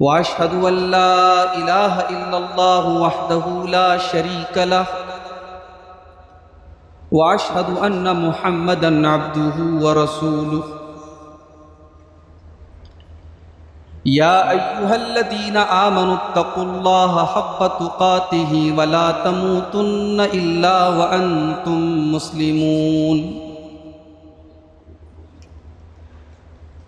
واشهد ان لا اله الا الله وحده لا شريك له واشهد ان محمدا عبده ورسوله يا ايها الذين امنوا اتقوا الله حق تقاته ولا تموتن الا وانتم مسلمون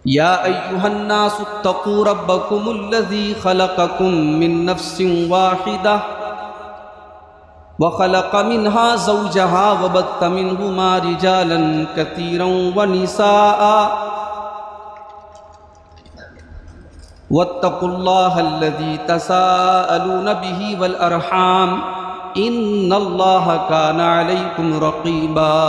يا أيها الناس اتقوا ربكم الذي خلقكم من نفس واحدة وخلق منها زوجها وبث منهما رجالا كثيرا ونساء واتقوا الله الذي تساءلون به والأرحام إن الله كان عليكم رقيبا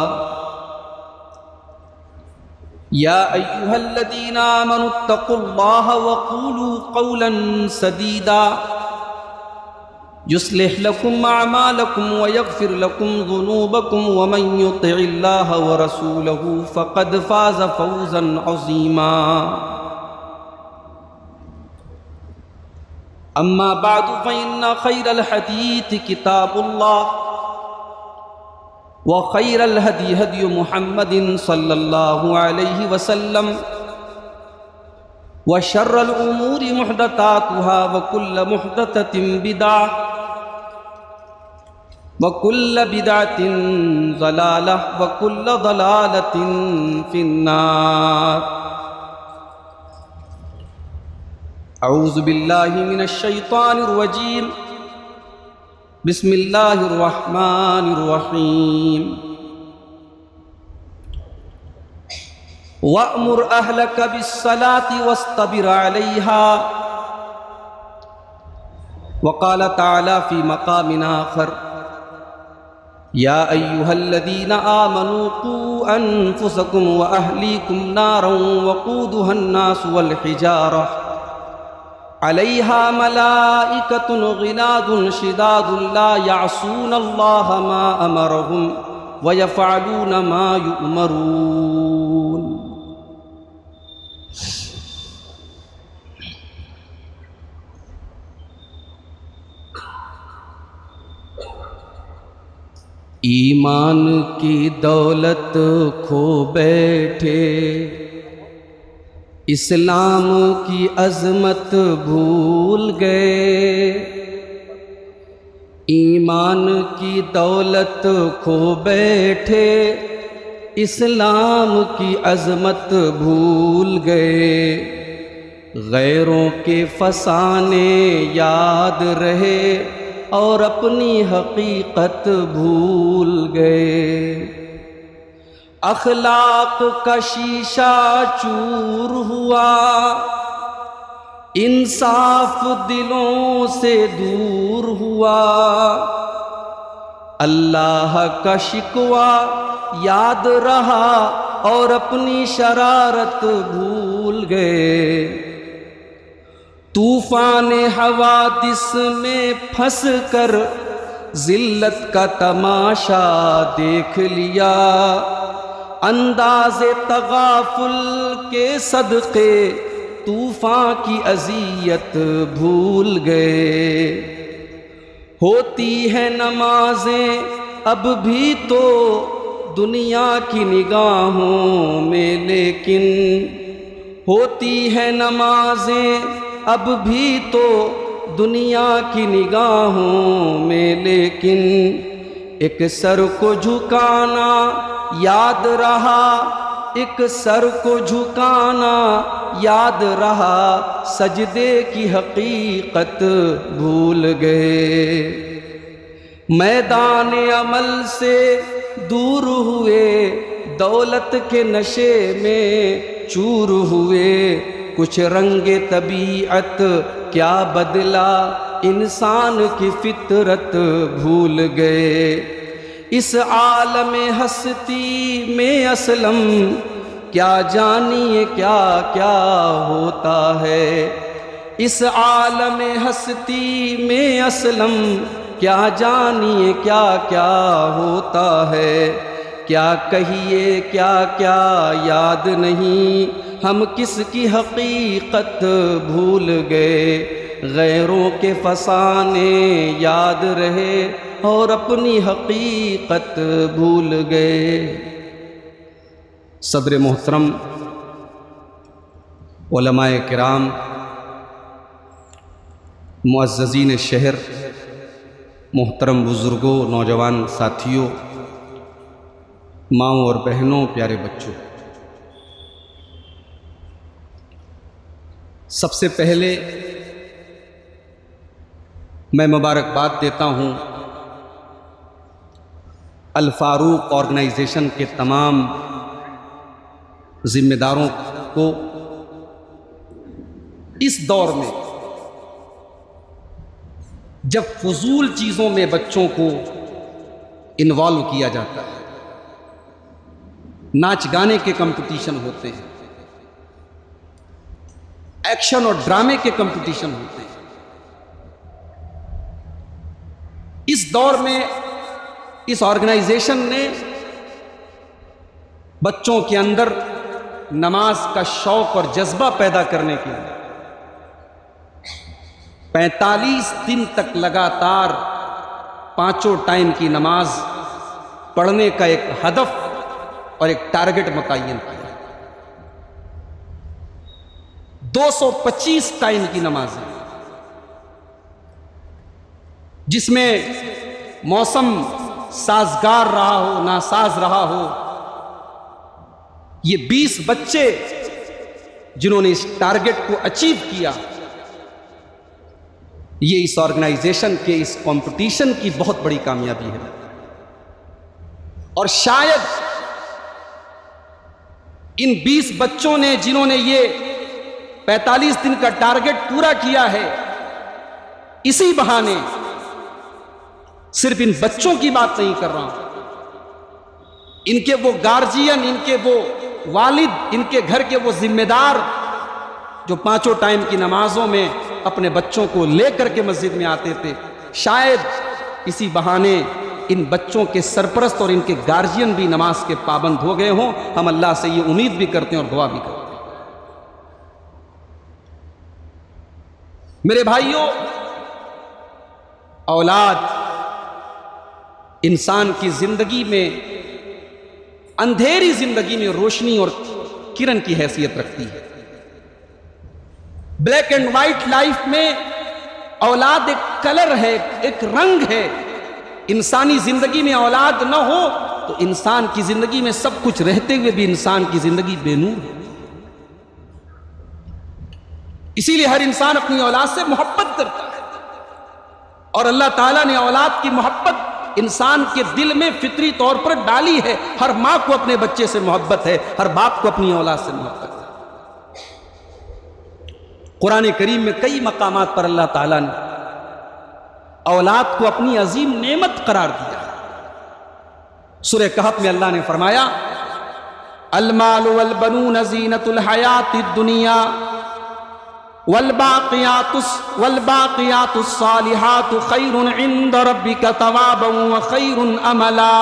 يا أيها الذين آمنوا اتقوا الله وقولوا قولا سديدا يصلح لكم أعمالكم ويغفر لكم ذنوبكم ومن يطع الله ورسوله فقد فاز فوزا عظيما أما بعد فإن خير الحديث كتاب الله وخير الهدي هدي محمد صلى الله عليه وسلم وشر الأمور محدثاتها وكل محدثة بدعة وكل بدعة ضلالة وكل ضلالة في النار أعوذ بالله من الشيطان الرجيم بسم اللہ الرحمن الرحیم وَأْمُرْ أَهْلَكَ بِالصَّلَاةِ وَاسْتَبِرْ عَلَيْهَا وقال تعالی فی مقام آخر یا ایہا الذین آمنوا قوا انفسکم وأہلیکم نارا وقودها الناس والحجارہ علیہا ملائکۃ غلاظ شداد لا یعصون اللہ ما امرہم ویفعلون ما یؤمرون۔ ایمان کی دولت کھو بیٹھے اسلام کی عظمت بھول گئے، ایمان کی دولت کھو بیٹھے اسلام کی عظمت بھول گئے، غیروں کے فسانے یاد رہے اور اپنی حقیقت بھول گئے، اخلاق کا شیشہ چور ہوا، انصاف دلوں سے دور ہوا، اللہ کا شکوہ یاد رہا اور اپنی شرارت بھول گئے، طوفان حوادث میں پھنس کر ذلت کا تماشا دیکھ لیا، انداز تغافل کے صدقے طوفان کی اذیت بھول گئے، ہوتی ہے نمازیں اب بھی تو دنیا کی نگاہوں میں، لیکن ہوتی ہے نمازیں اب بھی تو دنیا کی نگاہوں میں، لیکن ایک سر کو جھکانا یاد رہا، ایک سر کو جھکانا یاد رہا، سجدے کی حقیقت بھول گئے، میدان عمل سے دور ہوئے، دولت کے نشے میں چور ہوئے، کچھ رنگ طبیعت کیا بدلا، انسان کی فطرت بھول گئے، اس عالم ہستی میں اسلم کیا جانیے کیا کیا ہوتا ہے، اس عالم ہستی میں اسلم کیا جانیے کیا کیا ہوتا ہے، کیا کہیے کیا کیا یاد نہیں، ہم کس کی حقیقت بھول گئے، غیروں کے فسانے یاد رہے اور اپنی حقیقت بھول گئے۔ صدر محترم، علماء کرام، معززین شہر، محترم بزرگوں، نوجوان ساتھیوں، ماؤں اور بہنوں، پیارے بچوں، سب سے پہلے میں مبارکباد دیتا ہوں الفاروق آرگنائزیشن کے تمام ذمہ داروں کو۔ اس دور میں جب فضول چیزوں میں بچوں کو انوالو کیا جاتا ہے، ناچ گانے کے کمپٹیشن ہوتے ہیں، ایکشن اور ڈرامے کے کمپٹیشن ہوتے ہیں، اس دور میں اس آرگنائزیشن نے بچوں کے اندر نماز کا شوق اور جذبہ پیدا کرنے کے لیے 45 دن تک لگاتار 5 ٹائم کی نماز پڑھنے کا ایک ہدف اور ایک ٹارگٹ متعین کیا۔ 225 ٹائم کی نماز ہے، جس میں موسم سازگار رہا ہو، ناساز رہا ہو، یہ 20 بچے جنہوں نے اس ٹارگٹ کو اچیو کیا، یہ اس آرگنائزیشن کے اس کمپٹیشن کی بہت بڑی کامیابی ہے۔ اور شاید ان 20 بچوں نے جنہوں نے یہ 45 دن کا ٹارگٹ پورا کیا ہے، اسی بہانے صرف ان بچوں کی بات نہیں کر رہا ہوں، ان کے وہ گارجین، ان کے وہ والد، ان کے گھر کے وہ ذمہ دار جو 5 ٹائم کی نمازوں میں اپنے بچوں کو لے کر کے مسجد میں آتے تھے، شاید اسی بہانے ان بچوں کے سرپرست اور ان کے گارجین بھی نماز کے پابند ہو گئے ہوں۔ ہم اللہ سے یہ امید بھی کرتے ہیں اور دعا بھی کرتے ہیں۔ میرے بھائیوں، اولاد انسان کی زندگی میں، اندھیری زندگی میں روشنی اور کرن کی حیثیت رکھتی ہے۔ بلیک اینڈ وائٹ لائف میں اولاد ایک کلر ہے، ایک رنگ ہے۔ انسانی زندگی میں اولاد نہ ہو تو انسان کی زندگی میں سب کچھ رہتے ہوئے بھی انسان کی زندگی بے نور ہے۔ اسی لیے ہر انسان اپنی اولاد سے محبت کرتا ہے، اور اللہ تعالیٰ نے اولاد کی محبت انسان کے دل میں فطری طور پر ڈالی ہے۔ ہر ماں کو اپنے بچے سے محبت ہے، ہر باپ کو اپنی اولاد سے محبت ہے۔ قرآن کریم میں کئی مقامات پر اللہ تعالیٰ نے اولاد کو اپنی عظیم نعمت قرار دیا ہے۔ سورہ کہف میں اللہ نے فرمایا، المال والبنون زینۃ الحیات الدنیا والباقیات الصالحات خیر عند ربک ثوابا وخیر املا۔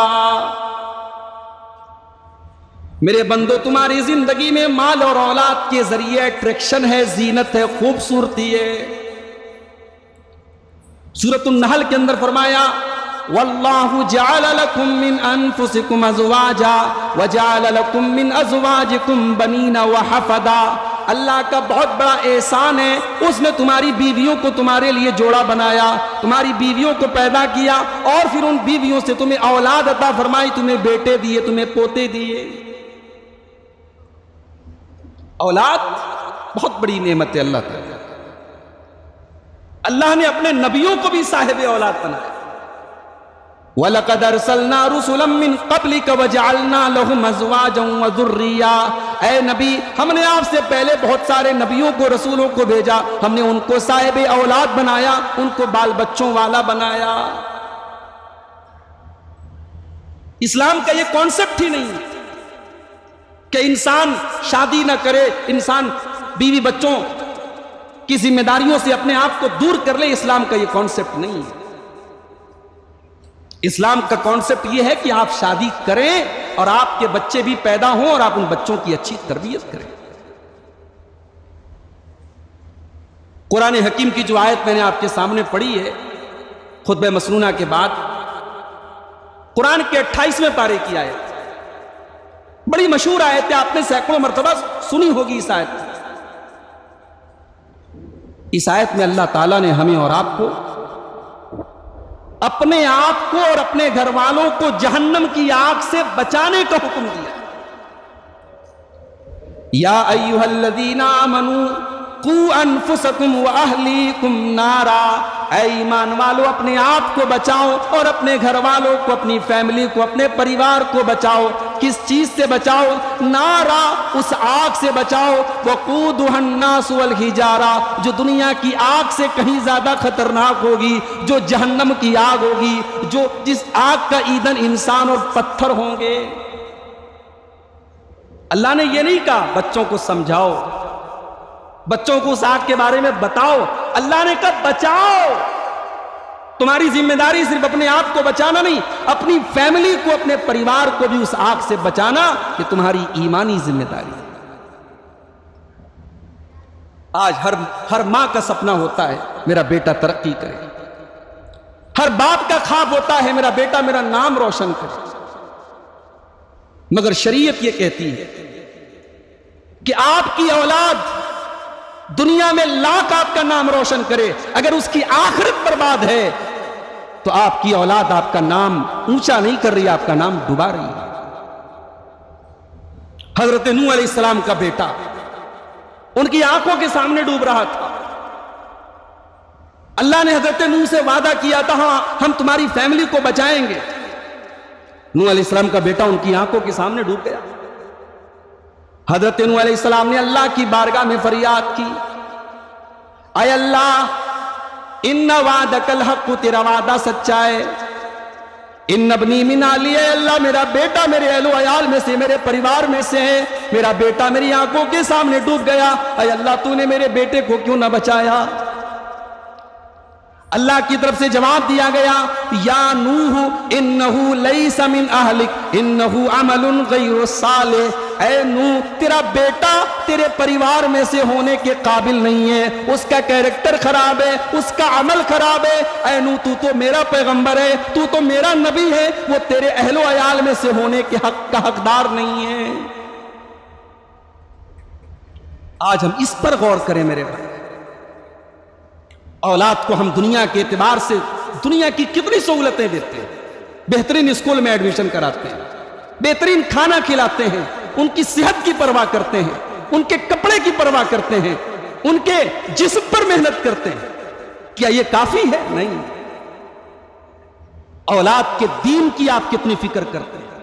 میرے بندو، تمہاری زندگی میں مال اور اولاد کے ذریعے اٹریکشن ہے، زینت ہے، خوبصورتی ہے۔ سورۃ النحل کے اندر فرمایا، واللہ جعل لکم من انفسکم ازواجا وجعل لکم من ازواجکم بنین وحفدا۔ اللہ کا بہت بڑا احسان ہے، اس نے تمہاری بیویوں کو تمہارے لیے جوڑا بنایا، تمہاری بیویوں کو پیدا کیا، اور پھر ان بیویوں سے تمہیں اولاد عطا فرمائی، تمہیں بیٹے دیے، تمہیں پوتے دیے۔ اولاد بہت بڑی نعمت ہے اللہ تعالیٰ۔ اللہ نے اپنے نبیوں کو بھی صاحب اولاد بنایا۔ وَلَقَدْ أَرْسَلْنَا رُسُلًا مِّن قَبْلِكَ وَجَعَلْنَا لَهُمْ أَزْوَاجًا وَذُرِّيَّةً۔ اے نبی، ہم نے آپ سے پہلے بہت سارے نبیوں کو، رسولوں کو بھیجا، ہم نے ان کو صاحب اولاد بنایا، ان کو بال بچوں والا بنایا۔ اسلام کا یہ کانسیپٹ ہی نہیں ہے کہ انسان شادی نہ کرے، انسان بیوی بچوں کی ذمہ داریوں سے اپنے آپ کو دور کر لے۔ اسلام کا یہ کانسیپٹ نہیں ہے۔ اسلام کا کانسیپٹ یہ ہے کہ آپ شادی کریں اور آپ کے بچے بھی پیدا ہوں اور آپ ان بچوں کی اچھی تربیت کریں۔ قرآن حکیم کی جو آیت میں نے آپ کے سامنے پڑھی ہے خطبہ مسنونہ کے بعد، قرآن کے 28ویں پارے کی آیت، بڑی مشہور آیت ہے، آپ نے سینکڑوں مرتبہ سنی ہوگی اس آیت۔ اس آیت میں اللہ تعالیٰ نے ہمیں اور آپ کو، اپنے آپ کو اور اپنے گھر والوں کو جہنم کی آگ سے بچانے کا حکم دیا۔ یا ایھا الذین آمنوا قوا انفسکم واہلیکم نارا، اے ایمان والو اپنے آپ کو بچاؤ اور اپنے گھر والوں کو، اپنی فیملی کو، اپنے پریوار کو بچاؤ۔ کس چیز سے بچاؤ؟ نارا، اس آگ سے بچاؤ، وقودھا الناس والحجارہ، جو دنیا کی آگ سے کہیں زیادہ خطرناک ہوگی، جو جہنم کی آگ ہوگی، جو جس آگ کا ایندھن انسان اور پتھر ہوں گے۔ اللہ نے یہ نہیں کہا بچوں کو سمجھاؤ، بچوں کو اس آگ کے بارے میں بتاؤ، اللہ نے کہا بچاؤ۔ تمہاری ذمہ داری صرف اپنے آپ کو بچانا نہیں، اپنی فیملی کو، اپنے پریوار کو بھی اس آگ سے بچانا، یہ تمہاری ایمانی ذمہ داری ہے۔ آج ہر ماں کا سپنا ہوتا ہے میرا بیٹا ترقی کرے، ہر باپ کا خواب ہوتا ہے میرا بیٹا میرا نام روشن کرے، مگر شریعت یہ کہتی ہے کہ آپ کی اولاد دنیا میں لاکھ آپ کا نام روشن کرے، اگر اس کی آخرت برباد ہے تو آپ کی اولاد آپ کا نام اونچا نہیں کر رہی، آپ کا نام ڈبا رہی ہے۔ حضرت نوح علیہ السلام کا بیٹا ان کی آنکھوں کے سامنے ڈوب رہا تھا، اللہ نے حضرت نوح سے وعدہ کیا تھا ہاں ہم تمہاری فیملی کو بچائیں گے۔ نوح علیہ السلام کا بیٹا ان کی آنکھوں کے سامنے ڈوب گیا۔ حضرت نوح علیہ السلام نے اللہ کی بارگاہ میں فریاد کی، اے اللہ ان وعدک الحق، تیرا وعدہ سچا ہے، ان ابنی من اہلی، اے اللہ میرا بیٹا میرے اہل و عیال میں سے، میرے پریوار میں سے ہے، میرا بیٹا میری آنکھوں کے سامنے ڈوب گیا، اے اللہ تو نے میرے بیٹے کو کیوں نہ بچایا؟ اللہ کی طرف سے جواب دیا گیا، یا نوح انہ لیس من اہلک انہ عمل غیر صالح، اے نوح تیرا بیٹا تیرے پریوار میں سے ہونے کے قابل نہیں ہے، اس کا کیریکٹر خراب ہے، اس کا عمل خراب ہے، اے نوح تو میرا پیغمبر ہے، تو میرا نبی ہے، وہ تیرے اہل و عیال میں سے ہونے کے حق کا حقدار نہیں ہے۔ آج ہم اس پر غور کریں میرے بھائی، اولاد کو ہم دنیا کے اعتبار سے دنیا کی کتنی سہولتیں دیتے ہیں، بہترین اسکول میں ایڈمیشن کراتے ہیں، بہترین کھانا کھلاتے ہیں، ان کی صحت کی پرواہ کرتے ہیں، ان کے کپڑے کی پرواہ کرتے ہیں، ان کے جسم پر محنت کرتے ہیں، کیا یہ کافی ہے؟ نہیں۔ اولاد کے دین کی آپ کتنی فکر کرتے ہیں،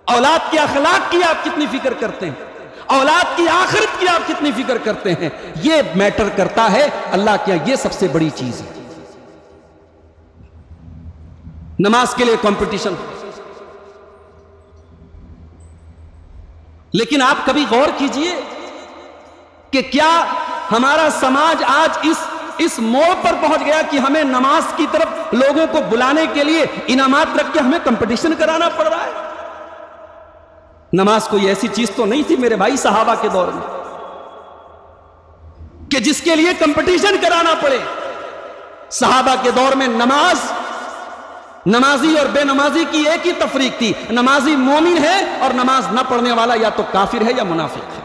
اولاد کے اخلاق کی آپ کتنی فکر کرتے ہیں، اولاد کی آخرت کی آپ کتنی فکر کرتے ہیں، یہ میٹر کرتا ہے اللہ کیا، یہ سب سے بڑی چیز ہے۔ نماز کے لیے کمپٹیشن، لیکن آپ کبھی غور کیجئے کہ کیا ہمارا سماج آج اس موڑ پر پہنچ گیا کہ ہمیں نماز کی طرف لوگوں کو بلانے کے لیے انعامات رکھ کے ہمیں کمپٹیشن کرانا پڑ رہا ہے؟ نماز کوئی ایسی چیز تو نہیں تھی میرے بھائی صحابہ کے دور میں کہ جس کے لیے کمپٹیشن کرانا پڑے۔ صحابہ کے دور میں نمازی اور بے نمازی کی ایک ہی تفریق تھی، نمازی مومن ہے اور نماز نہ پڑھنے والا یا تو کافر ہے یا منافق ہے۔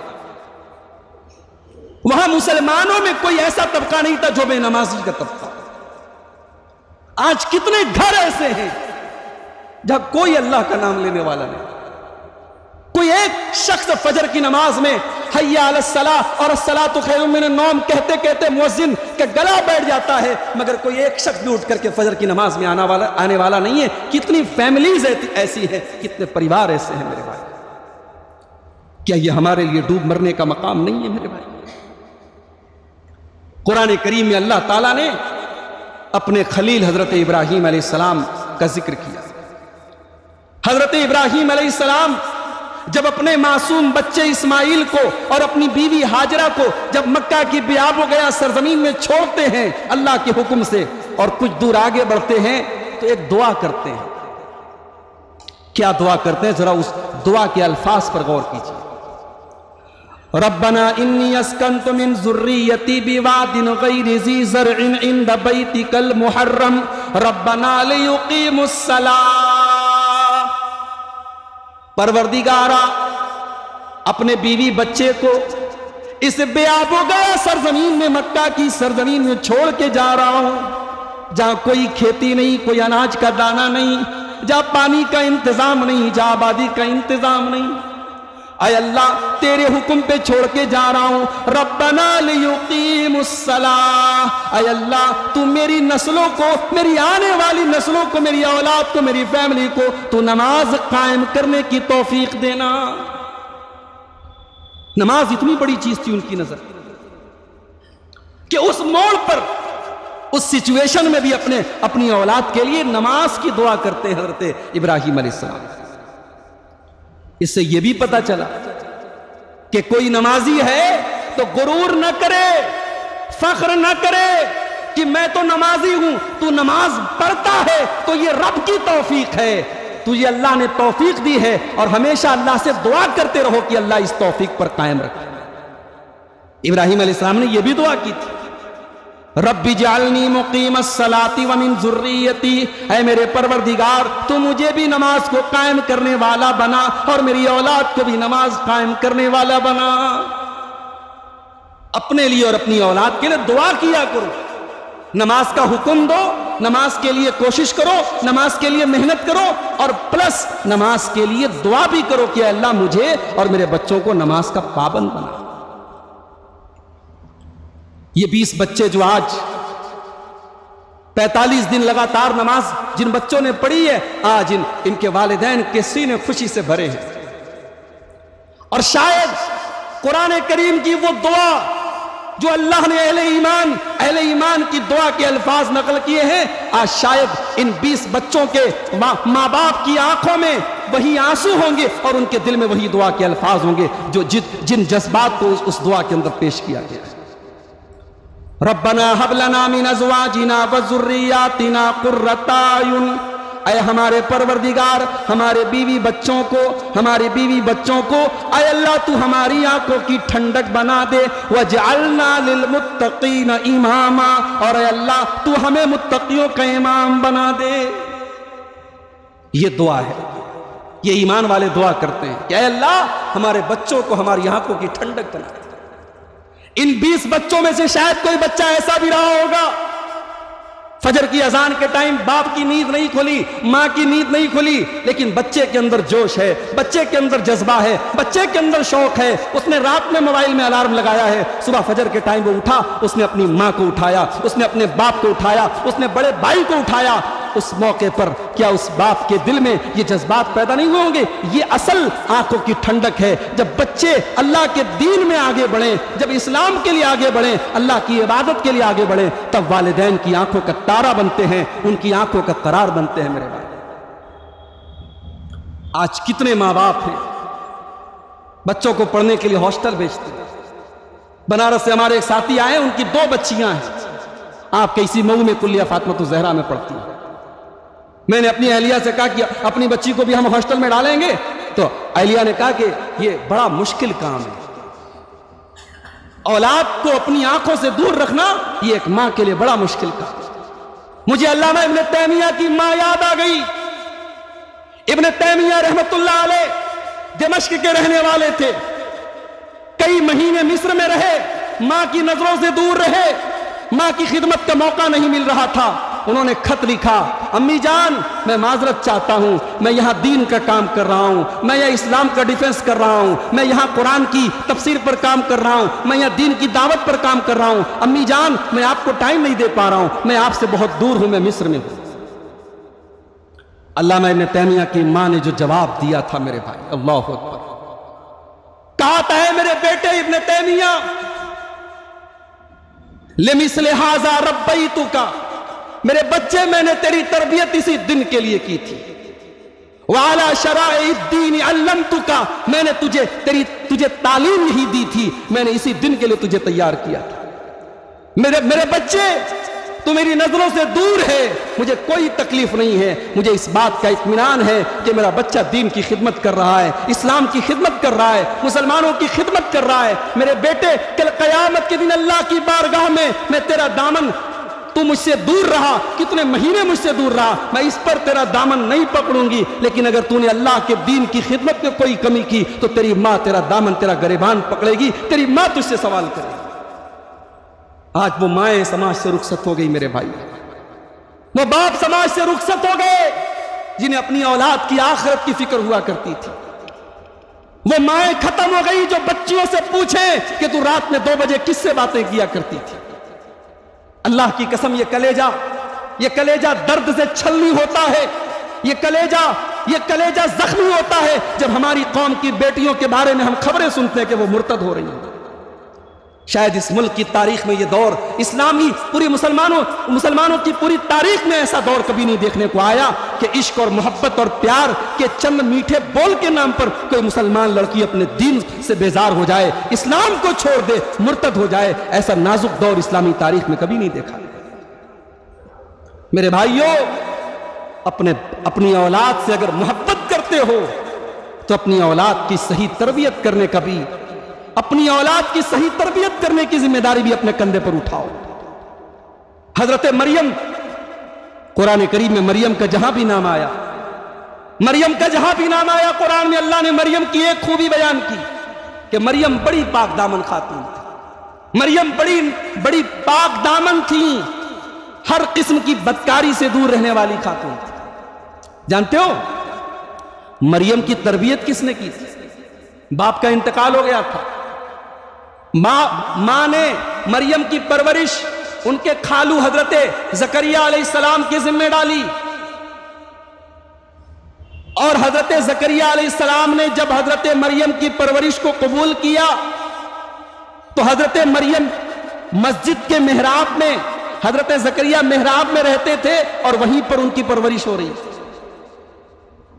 وہاں مسلمانوں میں کوئی ایسا طبقہ نہیں تھا جو بے نمازی کا طبقہ۔ آج کتنے گھر ایسے ہیں جہاں کوئی اللہ کا نام لینے والا نہیں، کوئی ایک شخص فجر کی نماز میں حی علی الصلاۃ اور الصلاۃ خیر من النوم کہتے کہتے مؤذن کا گلا بیٹھ جاتا ہے، مگر کوئی ایک شخص بھی اٹھ کر کے فجر کی نماز میں آنے والا نہیں ہے۔ کتنی فیملیز ایسی ہیں، کتنے پریوار ایسے ہیں میرے بھائی، کیا یہ ہمارے لیے ڈوب مرنے کا مقام نہیں ہے میرے بھائی؟ قرآن کریم میں اللہ تعالیٰ نے اپنے خلیل حضرت ابراہیم علیہ السلام کا ذکر کیا۔ حضرت ابراہیم علیہ السلام جب اپنے معصوم بچے اسماعیل کو اور اپنی بیوی ہاجرہ کو جب مکہ کی بیاب و گیا سرزمین میں چھوڑتے ہیں اللہ کے حکم سے اور کچھ دور آگے بڑھتے ہیں تو ایک دعا کرتے ہیں۔ کیا دعا کرتے ہیں؟ ذرا اس دعا کے الفاظ پر غور کیجیے۔ ربنا انی اسکنت من ذریتی بواد غیر ذی زرع عند بیتک المحرم ربنا لیقیموا الصلاۃ۔ پروردگارا اپنے بیوی بچے کو اس بے آب و گیا سرزمین میں، مکہ کی سرزمین میں چھوڑ کے جا رہا ہوں، جہاں کوئی کھیتی نہیں، کوئی اناج کا دانہ نہیں، جہاں پانی کا انتظام نہیں، جہاں آبادی کا انتظام نہیں۔ اے اللہ تیرے حکم پہ چھوڑ کے جا رہا ہوں، ربنا لیقیموا الصلاۃ۔ اے اللہ تو میری نسلوں کو، میری آنے والی نسلوں کو، میری اولاد کو، میری فیملی کو تو نماز قائم کرنے کی توفیق دینا۔ نماز اتنی بڑی چیز تھی ان کی نظر کہ اس موڑ پر، اس سچویشن میں بھی اپنی اولاد کے لیے نماز کی دعا کرتے حضرت ابراہیم علیہ السلام۔ اس سے یہ بھی پتا چلا کہ کوئی نمازی ہے تو غرور نہ کرے، فخر نہ کرے کہ میں تو نمازی ہوں، تو نماز پڑھتا ہے تو یہ رب کی توفیق ہے، تجھے اللہ نے توفیق دی ہے، اور ہمیشہ اللہ سے دعا کرتے رہو کہ اللہ اس توفیق پر قائم رکھے۔ ابراہیم علیہ السلام نے یہ بھی دعا کی تھی، رب اجعلنی مقیم الصلاۃ ومن ذریتی، اے میرے پروردگار تو مجھے بھی نماز کو قائم کرنے والا بنا اور میری اولاد کو بھی نماز قائم کرنے والا بنا۔ اپنے لیے اور اپنی اولاد کے لیے دعا کیا کرو، نماز کا حکم دو، نماز کے لیے کوشش کرو، نماز کے لیے محنت کرو، اور پلس نماز کے لیے دعا بھی کرو کہ اللہ مجھے اور میرے بچوں کو نماز کا پابند بنا۔ یہ 20 بچے جو آج 45 دن لگاتار نماز جن بچوں نے پڑھی ہے، آج ان کے والدین کے سینے خوشی سے بھرے ہیں، اور شاید قرآن کریم کی وہ دعا جو اللہ نے اہل ایمان کی دعا کے الفاظ نقل کیے ہیں، آج شاید ان 20 بچوں کے ماں باپ کی آنکھوں میں وہی آنسو ہوں گے اور ان کے دل میں وہی دعا کے الفاظ ہوں گے جو جن جذبات کو اس دعا کے اندر پیش کیا گیا ہے۔ ربنا هب لنا من ازواجنا وذرياتنا قرۃ اعین، اے ہمارے پروردگار ہمارے بیوی بچوں کو اے اللہ تو ہماری آنکھوں کی ٹھنڈک بنا دے، وجعلنا للمتقین اماما، اور اے اللہ تو ہمیں متقیوں کا امام بنا دے۔ یہ دعا ہے، یہ ایمان والے دعا کرتے ہیں کہ اے اللہ ہمارے بچوں کو ہماری آنکھوں کی ٹھنڈک بنا دے۔ ان 20 بچوں میں سے شاید کوئی بچہ ایسا بھی رہا ہوگا، فجر کی اذان کے ٹائم باپ کی نیند نہیں کھلی، ماں کی نیند نہیں کھلی، لیکن بچے کے اندر جوش ہے، بچے کے اندر جذبہ ہے، بچے کے اندر شوق ہے، اس نے رات میں موبائل میں الارم لگایا ہے، صبح فجر کے ٹائم وہ اٹھا، اس نے اپنی ماں کو اٹھایا، اس نے اپنے باپ کو اٹھایا، اس نے بڑے بھائی کو اٹھایا۔ اس موقع پر کیا اس باپ کے دل میں یہ جذبات پیدا نہیں ہوئے ہوں گے؟ یہ اصل آنکھوں کی ٹھنڈک ہے۔ جب بچے اللہ کے دین میں آگے بڑھیں، جب اسلام کے لیے آگے بڑھیں، اللہ کی عبادت کے لیے آگے بڑھیں، تب والدین کی آنکھوں کا تارا بنتے ہیں، ان کی آنکھوں کا قرار بنتے ہیں۔ میرے بھائی، آج کتنے ماں باپ ہیں بچوں کو پڑھنے کے لیے ہاسٹل بھیجتے ہیں۔ بنارس سے ہمارے ایک ساتھی آئے، ان کی 2 بچیاں ہیں، آپ کے اسی مئو میں کلیہ فاطمہ الزہرا میں پڑھتی ہیں۔ میں نے اپنی اہلیہ سے کہا کہ اپنی بچی کو بھی ہم ہاسٹل میں ڈالیں گے، تو اہلیہ نے کہا کہ یہ بڑا مشکل کام ہے، اولاد کو اپنی آنکھوں سے دور رکھنا یہ ایک ماں کے لیے بڑا مشکل کام ہے۔ مجھے علامہ ابن تیمیہ کی ماں یاد آ گئی۔ ابن تیمیہ رحمت اللہ علیہ دمشق کے رہنے والے تھے، کئی مہینے مصر میں رہے، ماں کی نظروں سے دور رہے، ماں کی خدمت کا موقع نہیں مل رہا تھا۔ انہوں نے خط لکھا، امی جان میں معذرت چاہتا ہوں، میں یہاں دین کا کام کر رہا ہوں، میں یہاں اسلام کا ڈیفنس کر رہا ہوں، میں یہاں قرآن کی تفسیر پر کام کر رہا ہوں، میں یہاں دین کی دعوت پر کام کر رہا ہوں، امی جان میں آپ کو ٹائم نہیں دے پا رہا ہوں، میں آپ سے بہت دور ہوں، میں مصر میں ہوں۔ علامہ ابن تیمیہ کی ماں نے جو جواب دیا تھا میرے بھائی، اللہ اکبر، کہا تھا ہے میرے بیٹے ابن تیمیہ، لمثل ھذا ربیتک، میرے بچے میں نے تیری تربیت اسی دن کے لیے کی تھی، وعلی شرائع الدین علمتک، میں نے تجھے تعلیم یہی دی تھی، میں نے اسی دن کے لیے تجھے تیار کیا تھا۔ میرے بچے تو میری نظروں سے دور ہے، مجھے کوئی تکلیف نہیں ہے، مجھے اس بات کا اطمینان ہے کہ میرا بچہ دین کی خدمت کر رہا ہے، اسلام کی خدمت کر رہا ہے، مسلمانوں کی خدمت کر رہا ہے۔ میرے بیٹے، کل قیامت کے دن اللہ کی بارگاہ میں تیرا دامن، تو مجھ سے دور رہا، کتنے مہینے مجھ سے دور رہا، میں اس پر تیرا دامن نہیں پکڑوں گی، لیکن اگر تو نے اللہ کے دین کی خدمت میں کوئی کمی کی تو تیری ماں تیرا دامن، تیرا گریبان پکڑے گی، تیری ماں تجھ سے سوال کرے گی۔ آج وہ مائیں سماج سے رخصت ہو گئی میرے بھائی، وہ باپ سماج سے رخصت ہو گئے جنہیں اپنی اولاد کی آخرت کی فکر ہوا کرتی تھی۔ وہ مائیں ختم ہو گئی جو بچیوں سے پوچھیں کہ تو رات میں 2 بجے کس سے باتیں کیا کرتی تھی۔ اللہ کی قسم، یہ کلیجہ درد سے چھلنی ہوتا ہے، یہ کلیجہ زخمی ہوتا ہے جب ہماری قوم کی بیٹیوں کے بارے میں ہم خبریں سنتے ہیں کہ وہ مرتد ہو رہی ہیں۔ شاید اس ملک کی تاریخ میں یہ دور، اسلامی پوری مسلمانوں کی پوری تاریخ میں ایسا دور کبھی نہیں دیکھنے کو آیا کہ عشق اور محبت اور پیار کے چند میٹھے بول کے نام پر کوئی مسلمان لڑکی اپنے دین سے بیزار ہو جائے، اسلام کو چھوڑ دے، مرتد ہو جائے۔ ایسا نازک دور اسلامی تاریخ میں کبھی نہیں دیکھا۔ میرے بھائیوں، اپنی اولاد سے اگر محبت کرتے ہو تو اپنی اولاد کی صحیح تربیت کرنے کا بھی، اپنی اولاد کی صحیح تربیت کرنے کی ذمہ داری بھی اپنے کندھے پر اٹھاؤ۔ حضرت مریم، قرآن کریم میں مریم کا جہاں بھی نام آیا، قرآن میں اللہ نے مریم کی ایک خوبی بیان کی کہ مریم بڑی پاک دامن خاتون تھی، مریم بڑی پاک دامن تھی، ہر قسم کی بدکاری سے دور رہنے والی خاتون تھی۔ جانتے ہو مریم کی تربیت کس نے کی تھی؟ باپ کا انتقال ہو گیا تھا، ماں نے مریم کی پرورش ان کے خالو حضرت زکریا علیہ السلام کے ذمہ ڈالی، اور حضرت زکریا علیہ السلام نے جب حضرت مریم کی پرورش کو قبول کیا تو حضرت مریم مسجد کے محراب میں، حضرت زکریا محراب میں رہتے تھے اور وہیں پر ان کی پرورش ہو رہی تھی۔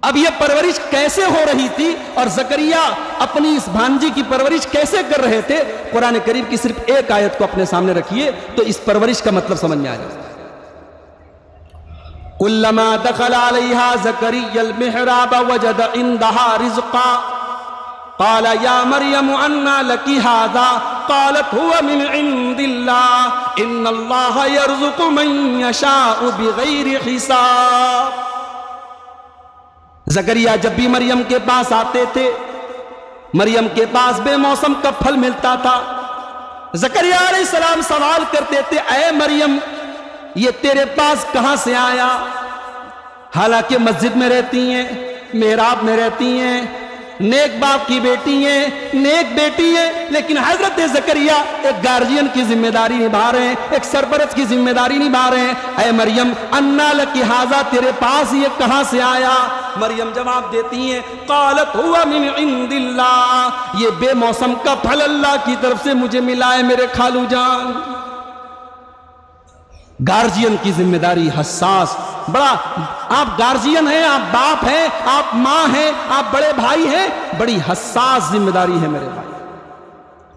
اب یہ پرورش کیسے ہو رہی تھی اور زکریا اپنی اس بھانجی کی پرورش کیسے کر رہے تھے؟ قرآن کریم کی صرف ایک آیت کو اپنے سامنے رکھیے تو اس پرورش کا مطلب سمجھ میں آ جائے۔ کلما دخل علیہا زکریا المحراب وجد عندہا رزقا قال یا مریم انا لکی ھذا قالت هو من عند اللہ ان اللہ یرزق من یشاء بغیر حساب۔ زکریا جب بھی مریم کے پاس آتے تھے، مریم کے پاس بے موسم کا پھل ملتا تھا، زکریا علیہ السلام سوال کرتے تھے، اے مریم یہ تیرے پاس کہاں سے آیا؟ حالانکہ مسجد میں رہتی ہیں، محراب میں رہتی ہیں، نیک باپ کی بیٹی ہیں، نیک بیٹی ہیں، لیکن حضرت زکریا ایک گارجین کی ذمہ داری نبھا رہے ہیں، ایک سرپرست کی ذمہ داری نبھا رہے ہیں۔ اے مریم انا لکی ھذا، تیرے پاس یہ کہاں سے آیا؟ مریم جواب دیتی ہیں، قالت هو من عند اللہ، یہ بے موسم کا پھل اللہ کی طرف سے مجھے ملا ہے میرے خالو جان۔ گارجین کی ذمہ داری حساس، بڑا، آپ گارجین ہیں، آپ باپ ہیں، آپ ماں ہیں، آپ بڑے بھائی ہیں، بڑی حساس ذمہ داری ہے میرے بھائی۔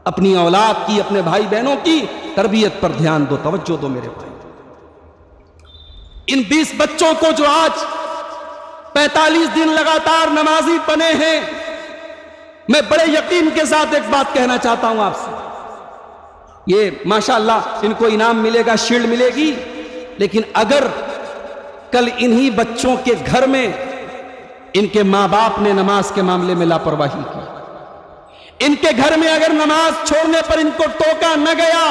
اپنی اولاد کی، اپنے بھائی بہنوں کی تربیت پر دھیان دو، توجہ دو میرے بھائی۔ ان 20 بچوں کو جو آج 45 دن لگاتار نمازی بنے ہیں، میں بڑے یقین کے ساتھ ایک بات کہنا چاہتا ہوں آپ سے، یہ ماشاءاللہ ان کو انعام ملے گا، شیلڈ ملے گی، لیکن اگر کل انہی بچوں کے گھر میں ان کے ماں باپ نے نماز کے معاملے میں لاپرواہی کی، ان کے گھر میں اگر نماز چھوڑنے پر ان کو ٹوکا نہ گیا،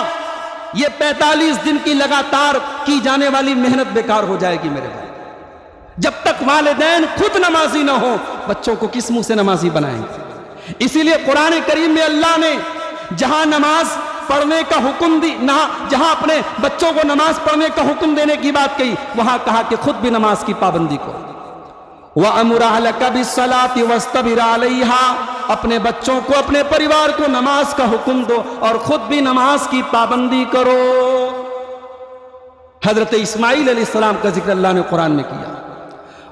یہ 45 دن کی لگاتار کی جانے والی محنت بیکار ہو جائے گی میرے بھائی۔ جب تک والدین خود نمازی نہ ہو، بچوں کو کس منہ سے نمازی بنائیں گے؟ اسی لیے قرآن کریم میں اللہ نے جہاں نماز پڑھنے کا حکم دی، جہاں اپنے بچوں کو نماز پڑھنے کا حکم دینے کی بات کہی، وہاں کہا کہ خود بھی نماز کی پابندی کرو۔ وَأَمُرْ أَهْلَكَ بِالصَّلَاةِ وَاسْتَبِرْ عَلَيْهَا، اپنے بچوں کو، اپنے پریوار کو نماز کا حکم دو اور خود بھی نماز کی پابندی کرو۔ حضرت اسماعیل علیہ السلام کا ذکر اللہ نے قرآن میں کیا،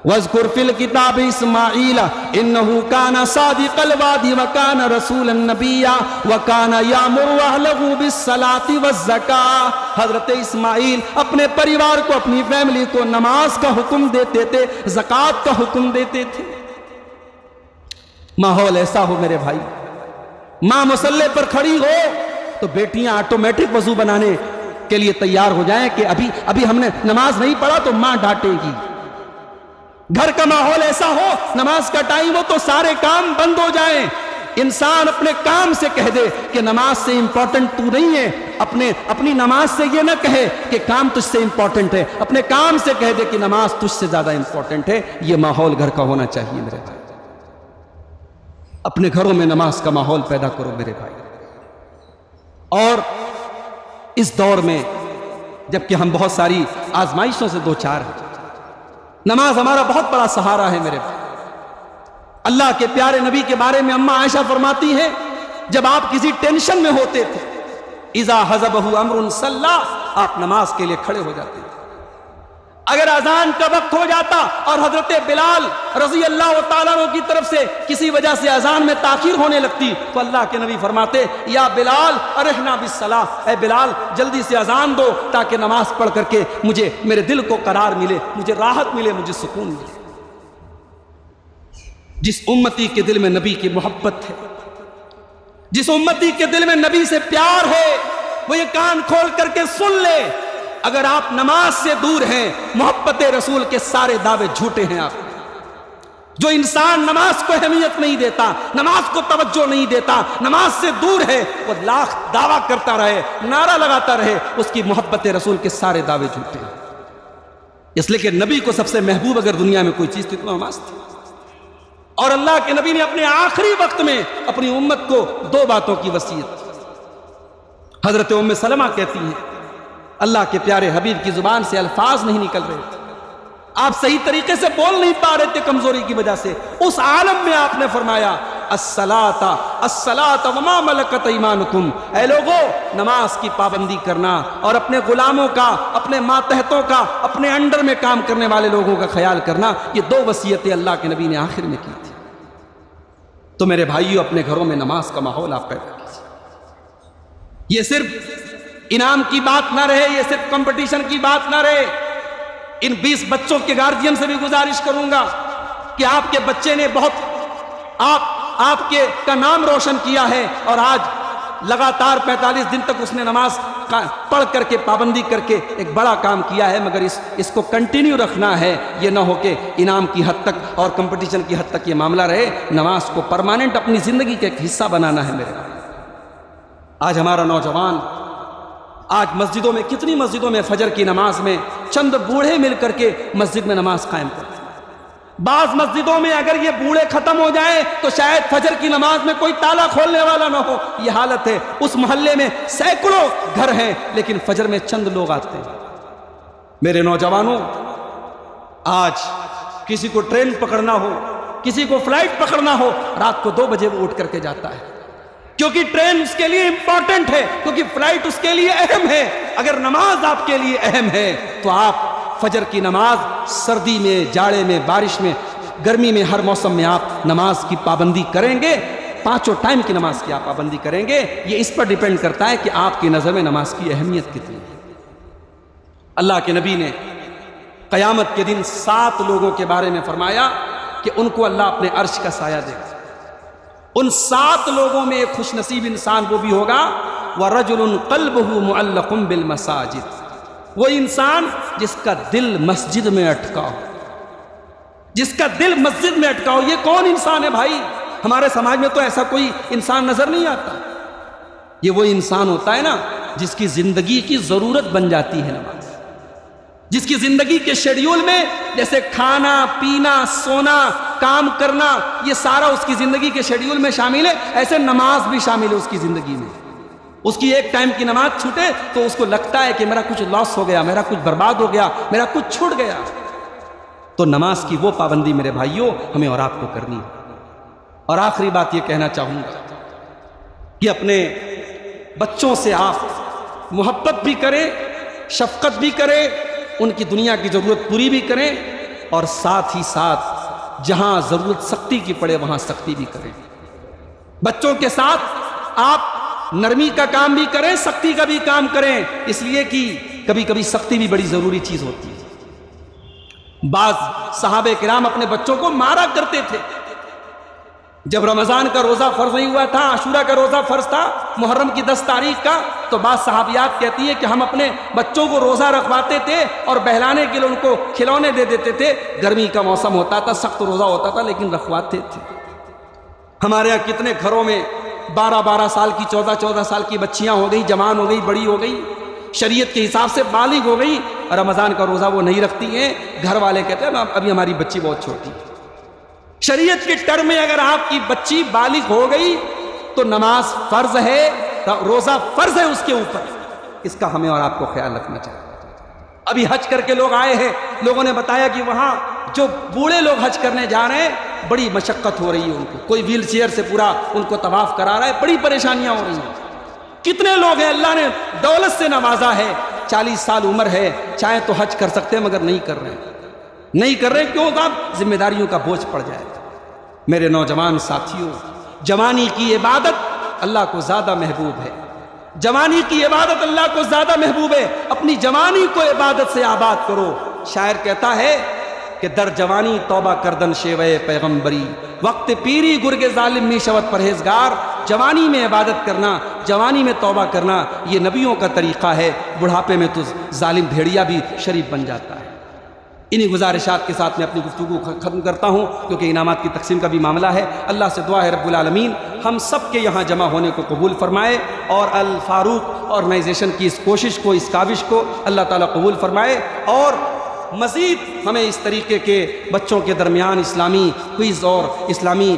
وَاذْكُرْ فِي الْكِتَابِ إِسْمَاعِيلَ إِنَّهُ كَانَ صَادِقَ الْوَعْدِ وَكَانَ رَسُولًا نَبِيًّا وَكَانَ يَأْمُرُ أَهْلَهُ بِالصَّلَاةِ وَالزَّكَاةِ. حضرت اسماعیل اپنے پریوار کو، اپنی فیملی کو نماز کا حکم دیتے تھے، زکوٰۃ کا حکم دیتے تھے. ماحول ایسا ہو میرے بھائی، ماں مصلی پر کھڑی ہو تو بیٹیاں آٹومیٹک وضو بنانے کے لیے تیار ہو جائیں کہ ابھی ہم نے نماز نہیں پڑھا تو ماں ڈانٹے گی. گھر کا ماحول ایسا ہو، نماز کا ٹائم ہو تو سارے کام بند ہو جائیں. انسان اپنے کام سے کہہ دے کہ نماز سے امپورٹنٹ تو نہیں ہے، اپنی نماز سے یہ نہ کہے کہ کام تجھ سے امپورٹنٹ ہے، اپنے کام سے کہہ دے کہ نماز تجھ سے زیادہ امپورٹنٹ ہے. یہ ماحول گھر کا ہونا چاہیے میرے بھائی. اپنے گھروں میں نماز کا ماحول پیدا کرو میرے بھائی. اور اس دور میں جبکہ ہم بہت ساری آزمائشوں سے دوچار ہیں، نماز ہمارا بہت بڑا سہارا ہے میرے بھائی. اللہ کے پیارے نبی کے بارے میں اماں عائشہ فرماتی ہیں، جب آپ کسی ٹینشن میں ہوتے تھے، اذا حزبہ امر صلی، آپ نماز کے لیے کھڑے ہو جاتے تھے. اگر اذان کا وقت ہو جاتا اور حضرت بلال رضی اللہ تعالیٰ عنہ کی طرف سے کسی وجہ سے اذان میں تاخیر ہونے لگتی تو اللہ کے نبی فرماتے، یا بلال ارحنا بالصلاۃ، اے بلال جلدی سے اذان دو تاکہ نماز پڑھ کر کے مجھے میرے دل کو قرار ملے، مجھے راحت ملے، مجھے سکون ملے. جس امتی کے دل میں نبی کی محبت ہے، جس امتی کے دل میں نبی سے پیار ہے، وہ یہ کان کھول کر کے سن لے. اگر آپ نماز سے دور ہیں، محبت رسول کے سارے دعوے جھوٹے ہیں. آپ جو انسان نماز کو اہمیت نہیں دیتا، نماز کو توجہ نہیں دیتا، نماز سے دور ہے، وہ لاکھ دعویٰ کرتا رہے، نعرہ لگاتا رہے، اس کی محبت رسول کے سارے دعوے جھوٹے ہیں. اس لیے کہ نبی کو سب سے محبوب اگر دنیا میں کوئی چیز تو نماز تھی. اور اللہ کے نبی نے اپنے آخری وقت میں اپنی امت کو 2 باتوں کی وصیت. حضرت ام سلمہ کہتی ہیں، اللہ کے پیارے حبیب کی زبان سے الفاظ نہیں نکل رہے تھے، آپ صحیح طریقے سے بول نہیں پا رہے تھے کمزوری کی وجہ سے. اس عالم میں آپ نے فرمایا، الصلاۃ الصلاۃ وما ملکت ایمانکم، اے لوگو نماز کی پابندی کرنا اور اپنے غلاموں کا، اپنے ماتحتوں کا، اپنے انڈر میں کام کرنے والے لوگوں کا خیال کرنا. یہ 2 وصیتیں اللہ کے نبی نے آخر میں کی تھی. تو میرے بھائیو، اپنے گھروں میں نماز کا ماحول آپ پیدا کیجیے. یہ صرف انعام کی بات نہ رہے، یہ صرف کمپٹیشن کی بات نہ رہے. ان 20 بچوں کے گارجین سے بھی گزارش کروں گا کہ آپ کے بچے نے بہت آپ کا نام روشن کیا ہے اور آج لگاتار 45 دن تک اس نے نماز پڑھ کر کے، پابندی کر کے ایک بڑا کام کیا ہے، مگر اس کو کنٹینیو رکھنا ہے. یہ نہ ہو کہ انعام کی حد تک اور کمپٹیشن کی حد تک یہ معاملہ رہے. نماز کو پرماننٹ اپنی زندگی کا ایک حصہ بنانا ہے میرے بھائی. آج ہمارا نوجوان، آج مسجدوں میں، کتنی مسجدوں میں فجر کی نماز میں چند بوڑھے مل کر کے مسجد میں نماز قائم کرتے ہیں. بعض مسجدوں میں اگر یہ بوڑھے ختم ہو جائیں تو شاید فجر کی نماز میں کوئی تالا کھولنے والا نہ ہو. یہ حالت ہے. اس محلے میں سینکڑوں گھر ہیں لیکن فجر میں چند لوگ آتے ہیں. میرے نوجوانوں، آج کسی کو ٹرین پکڑنا ہو، کسی کو فلائٹ پکڑنا ہو، رات کو 2 بجے وہ اٹھ کر کے جاتا ہے، کیونکہ ٹرین اس کے لیے امپورٹنٹ ہے، کیونکہ فلائٹ اس کے لیے اہم ہے. اگر نماز آپ کے لیے اہم ہے تو آپ فجر کی نماز سردی میں، جاڑے میں، بارش میں، گرمی میں، ہر موسم میں آپ نماز کی پابندی کریں گے. 5 ٹائم کی نماز کی آپ پابندی کریں گے. یہ اس پر ڈیپینڈ کرتا ہے کہ آپ کی نظر میں نماز کی اہمیت کتنی ہے. اللہ کے نبی نے قیامت کے دن 7 لوگوں کے بارے میں فرمایا کہ ان کو اللہ اپنے عرش کا سایہ دے گا. ان 7 لوگوں میں ایک خوش نصیب انسان وہ بھی ہوگا، وَرَجُلٌ قَلْبُهُ مُعَلَّقٌ بِالْمَسَاجِدِ، وہ انسان جس کا دل مسجد میں اٹکا ہو، جس کا دل مسجد میں اٹکا ہو. یہ کون انسان ہے بھائی؟ ہمارے سماج میں تو ایسا کوئی انسان نظر نہیں آتا. یہ وہ انسان ہوتا ہے نا جس کی زندگی کی ضرورت بن جاتی ہے نماز، جس کی زندگی کے شیڈیول میں جیسے کھانا، پینا، سونا، کام کرنا، یہ سارا اس کی زندگی کے شیڈیول میں شامل ہے. ایسے نماز بھی شامل ہے اس کی زندگی میں. اس کی 1 ٹائم کی نماز چھوٹے تو اس کو لگتا ہے کہ میرا کچھ لاس ہو گیا، میرا کچھ برباد ہو گیا، میرا کچھ چھوٹ گیا. تو نماز کی وہ پابندی میرے بھائیوں ہمیں اور آپ کو کرنی ہے. اور آخری بات یہ کہنا چاہوں گا کہ اپنے بچوں سے آپ محبت بھی کریں، شفقت بھی کریں، ان کی دنیا کی ضرورت پوری بھی کریں، اور ساتھ ہی ساتھ جہاں ضرورت سختی کی پڑے وہاں سختی بھی کریں. بچوں کے ساتھ آپ نرمی کا کام بھی کریں، سختی کا بھی کام کریں، اس لیے کہ کبھی کبھی سختی بھی بڑی ضروری چیز ہوتی ہے. بعض صحابہ کرام اپنے بچوں کو مارا کرتے تھے. جب رمضان کا روزہ فرض نہیں ہوا تھا، عاشورہ کا روزہ فرض تھا، محرم کی 10 تاریخ کا، تو بعض صحابیات کہتی ہے کہ ہم اپنے بچوں کو روزہ رکھواتے تھے اور بہلانے کے لیے ان کو کھلونے دے دیتے تھے. گرمی کا موسم ہوتا تھا، سخت روزہ ہوتا تھا، لیکن رکھواتے تھے. ہمارے یہاں کتنے گھروں میں 12 سال کی، 14 سال کی بچیاں ہو گئی، جوان ہو گئی، بڑی ہو گئی، شریعت کے حساب سے بالغ ہو گئی، رمضان کا روزہ وہ نہیں رکھتی ہیں. گھر والے کہتے ہیں ابھی ہماری بچی بہت چھوٹی ہے. شریعت کے ٹرم میں اگر آپ کی بچی بالغ ہو گئی تو نماز فرض ہے، روزہ فرض ہے اس کے اوپر. اس کا ہمیں اور آپ کو خیال رکھنا چاہیے. ابھی حج کر کے لوگ آئے ہیں، لوگوں نے بتایا کہ وہاں جو بوڑھے لوگ حج کرنے جا رہے ہیں بڑی مشقت ہو رہی ہے ان کو، کوئی ویل چیئر سے پورا ان کو طواف کرا رہا ہے، بڑی پریشانیاں ہو رہی ہیں. کتنے لوگ ہیں اللہ نے دولت سے نوازا ہے، 40 سال عمر ہے، چاہے تو حج کر سکتے ہیں مگر نہیں کر رہے ہیں. نہیں کر رہے کیوں؟ صاحب ذمہ داریوں کا بوجھ پڑ جائے. میرے نوجوان ساتھیوں، جوانی کی عبادت اللہ کو زیادہ محبوب ہے. جوانی کی عبادت اللہ کو زیادہ محبوب ہے. اپنی جوانی کو عبادت سے آباد کرو. شاعر کہتا ہے کہ در جوانی توبہ کردن شیوے پیغمبری، وقت پیری گرگ ظالم می شود پرہیزگار. جوانی میں عبادت کرنا، جوانی میں توبہ کرنا، یہ نبیوں کا طریقہ ہے. بڑھاپے میں تو ظالم بھیڑیا بھی شریف بن جاتا ہے. انہی گزارشات کے ساتھ میں اپنی گفتگو ختم کرتا ہوں، کیونکہ انعامات کی تقسیم کا بھی معاملہ ہے. اللہ سے دعا ہے رب العالمین ہم سب کے یہاں جمع ہونے کو قبول فرمائے، اور الفاروق آرگنائزیشن کی اس کوشش کو، اس کاوش کو اللہ تعالیٰ قبول فرمائے، اور مزید ہمیں اس طریقے کے بچوں کے درمیان اسلامی کوئز اور اسلامی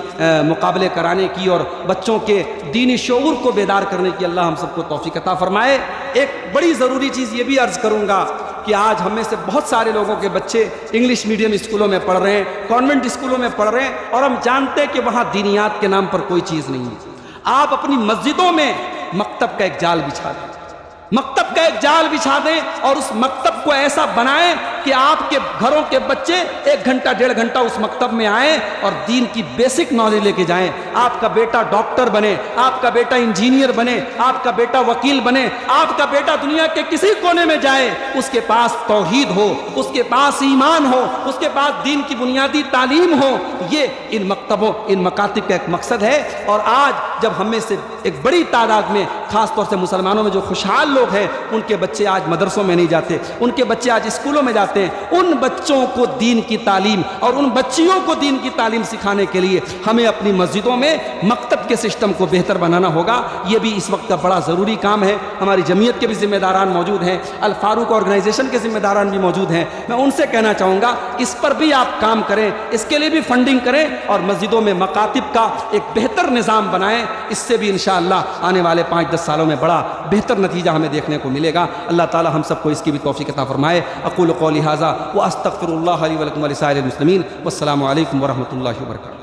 مقابلے کرانے کی اور بچوں کے دینی شعور کو بیدار کرنے کی اللہ ہم سب کو توفیق عطا فرمائے. ایک بڑی ضروری چیز یہ بھی عرض کروں گا کہ آج ہم میں سے بہت سارے لوگوں کے بچے انگلش میڈیم اسکولوں میں پڑھ رہے ہیں، کانوینٹ اسکولوں میں پڑھ رہے ہیں، اور ہم جانتے ہیں کہ وہاں دینیات کے نام پر کوئی چیز نہیں ہے. آپ اپنی مسجدوں میں مکتب کا ایک جال بچھا دیں، مکتب کا ایک جال بچھا دیں، اور اس مکتب کو ایسا بنائیں کہ آپ کے گھروں کے بچے 1 گھنٹہ 1.5 گھنٹہ اس مکتب میں آئیں اور دین کی بیسک نالج لے کے جائیں. آپ کا بیٹا ڈاکٹر بنے، آپ کا بیٹا انجینئر بنے، آپ کا بیٹا وکیل بنے، آپ کا بیٹا دنیا کے کسی کونے میں جائے، اس کے پاس توحید ہو، اس کے پاس ایمان ہو، اس کے پاس دین کی بنیادی تعلیم ہو. یہ ان مکتبوں، ان مکاتب کا ایک مقصد ہے. اور آج جب ہم میں سے ایک بڑی تعداد میں، خاص طور سے مسلمانوں میں جو خوشحال لوگ ہیں، ان کے بچے آج مدرسوں میں نہیں جاتے، ان کے بچے آج اسکولوں میں جاتے ہیں، ان بچوں کو دین کی تعلیم اور ان بچیوں کو دین کی تعلیم سکھانے کے لیے ہمیں اپنی مسجدوں میں مکتب کے سسٹم کو بہتر بنانا ہوگا. یہ بھی اس وقت کا بڑا ضروری کام ہے. ہماری جمعیت کے بھی ذمہ داران موجود ہیں، الفاروق آرگنائزیشن کے ذمہ داران بھی موجود ہیں. میں ان سے کہنا چاہوں گا اس پر بھی آپ کام کریں، اس کے لیے بھی فنڈنگ کریں، اور مسجدوں میں مکاتب کا ایک بہتر نظام بنائیں. اس سے بھی انشاءاللہ آنے والے 5-10 سالوں میں بڑا بہتر نتیجہ ہمیں دیکھنے کو ملے گا. اللہ تعالی ہم سب کو اس کی بھی توفیق عطا فرمائے. اقول قولی ھذا واستغفر اللہ لی ولکم ولسائر المسلمین، والسلام علیکم ورحمۃ اللہ وبرکاتہ.